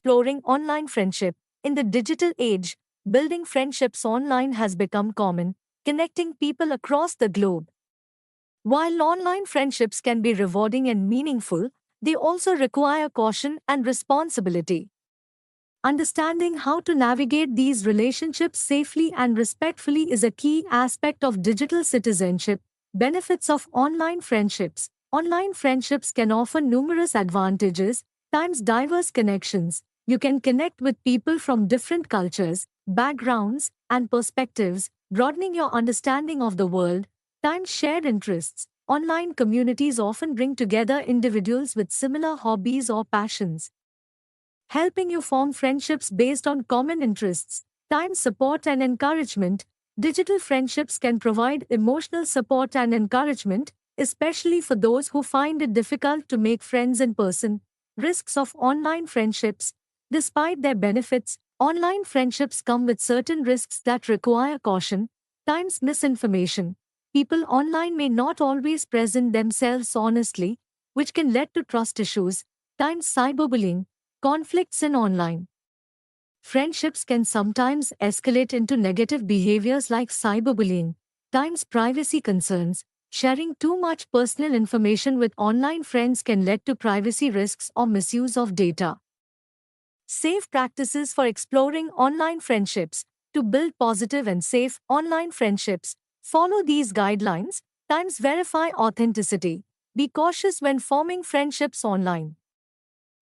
exploring online friendship. In the digital age, building friendships online has become common, connecting people across the globe. While online friendships can be rewarding and meaningful, they also require caution and responsibility. Understanding how to navigate these relationships safely and respectfully is a key aspect of digital citizenship. Benefits of online friendships. Online friendships can offer numerous advantages, times diverse connections. You can connect with people from different cultures, backgrounds, and perspectives, broadening your understanding of the world. Times shared interests. Online communities often bring together individuals with similar hobbies or passions, helping you form friendships based on common interests. Time support and encouragement. Digital friendships can provide emotional support and encouragement, especially for those who find it difficult to make friends in person. Risks of online friendships. Despite their benefits, online friendships come with certain risks that require caution. Times misinformation. People online may not always present themselves honestly, which can lead to trust issues. Times cyberbullying. Conflicts in online friendships can sometimes escalate into negative behaviors like cyberbullying. Times privacy concerns. Sharing too much personal information with online friends can lead to privacy risks or misuse of data. Safe practices for exploring online friendships. To build positive and safe online friendships, follow these guidelines. Times verify authenticity. Be cautious when forming friendships online.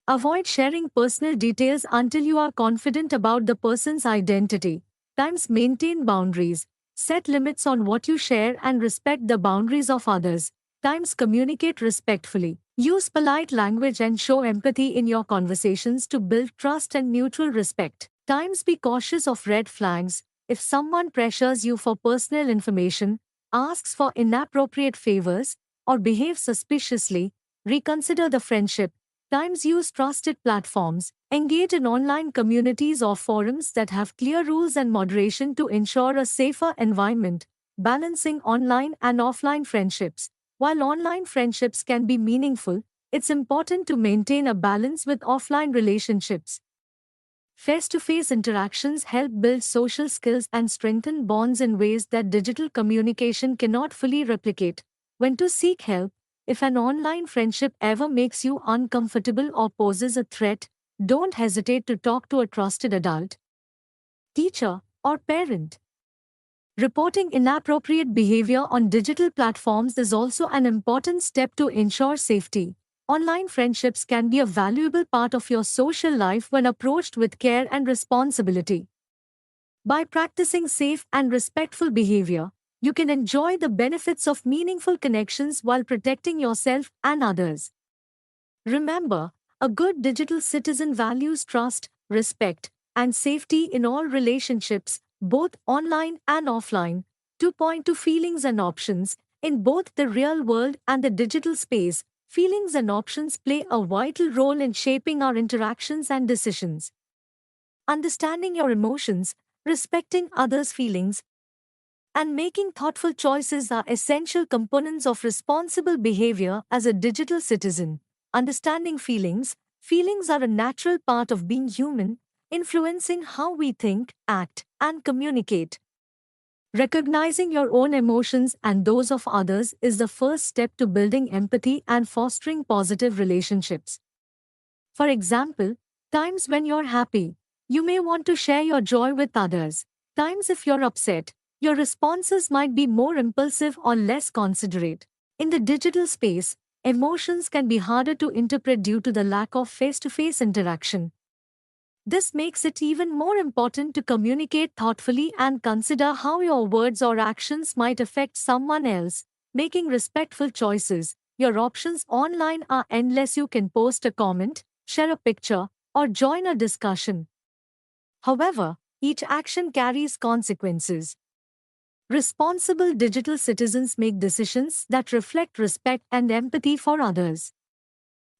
Avoid sharing personal details until you are confident about the person's identity. Times maintain boundaries. Set limits on what you share and respect the boundaries of others. Times communicate respectfully. Use polite language and show empathy in your conversations to build trust and mutual respect. Times be cautious of red flags. If someone pressures you for personal information, asks for inappropriate favors, or behaves suspiciously, reconsider the friendship. Times use trusted platforms. Engage in online communities or forums that have clear rules and moderation to ensure a safer environment. Balancing online and offline friendships. While online friendships can be meaningful, it's important to maintain a balance with offline relationships. Face-to-face interactions help build social skills and strengthen bonds in ways that digital communication cannot fully replicate. When to seek help. If an online friendship ever makes you uncomfortable or poses a threat, don't hesitate to talk to a trusted adult, teacher, or parent. Reporting inappropriate behavior on digital platforms is also an important step to ensure safety. Online friendships can be a valuable part of your social life when approached with care and responsibility. By practicing safe and respectful behavior, you can enjoy the benefits of meaningful connections while protecting yourself and others. Remember, a good digital citizen values trust, respect, and safety in all relationships, both online and offline. To point to feelings and options, in both the real world and the digital space, feelings and options play a vital role in shaping our interactions and decisions. Understanding your emotions, respecting others' feelings, and making thoughtful choices are essential components of responsible behavior as a digital citizen. Understanding feelings. Feelings are a natural part of being human, influencing how we think, act, and communicate. Recognizing your own emotions and those of others is the first step to building empathy and fostering positive relationships. For example, times when you're happy, you may want to share your joy with others. Times if you're upset, your responses might be more impulsive or less considerate. In the digital space, emotions can be harder to interpret due to the lack of face-to-face interaction. This makes it even more important to communicate thoughtfully and consider how your words or actions might affect someone else. Making respectful choices. Your options online are endless. You can post a comment, share a picture, or join a discussion. However, each action carries consequences. Responsible digital citizens make decisions that reflect respect and empathy for others.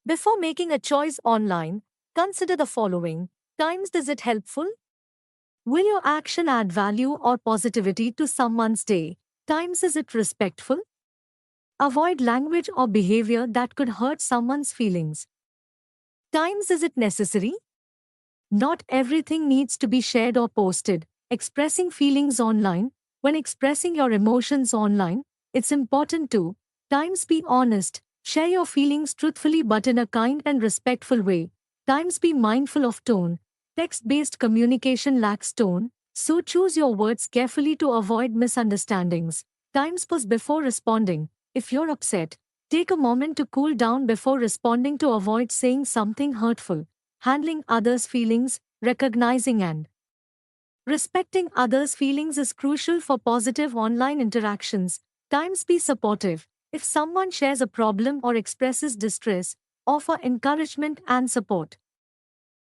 Before making a choice online, consider the following. Times is it helpful? Will your action add value or positivity to someone's day? Times is it respectful? Avoid language or behavior that could hurt someone's feelings. Times is it necessary? Not everything needs to be shared or posted. Expressing feelings online. When expressing your emotions online, it's important to times be honest, share your feelings truthfully but in a kind and respectful way. Times be mindful of tone. Text based communication lacks tone, so choose your words carefully to avoid misunderstandings. Times pause before responding. If you're upset, take a moment to cool down before responding to avoid saying something hurtful. Handling others' feelings, recognizing and respecting others' feelings is crucial for positive online interactions. Times be supportive. If someone shares a problem or expresses distress, offer encouragement and support.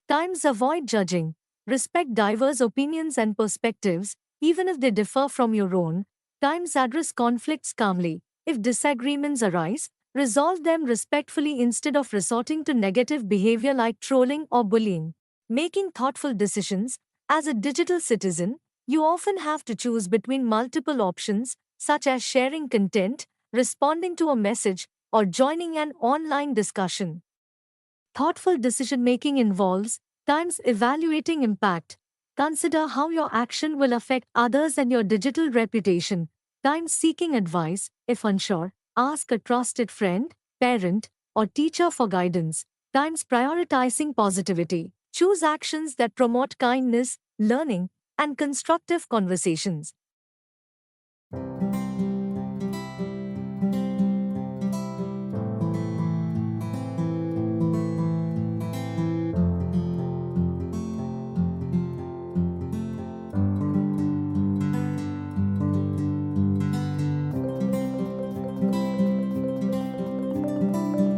Times avoid judging. Respect diverse opinions and perspectives, even if they differ from your own. Times address conflicts calmly. If disagreements arise, resolve them respectfully instead of resorting to negative behavior like trolling or bullying. Making thoughtful decisions. As a digital citizen, you often have to choose between multiple options, such as sharing content, responding to a message, or joining an online discussion. Thoughtful decision making involves times evaluating impact. Consider how your action will affect others and your digital reputation. Times seeking advice. If unsure, ask a trusted friend, parent, or teacher for guidance. Times prioritizing positivity. Choose actions that promote kindness, learning, and constructive conversations.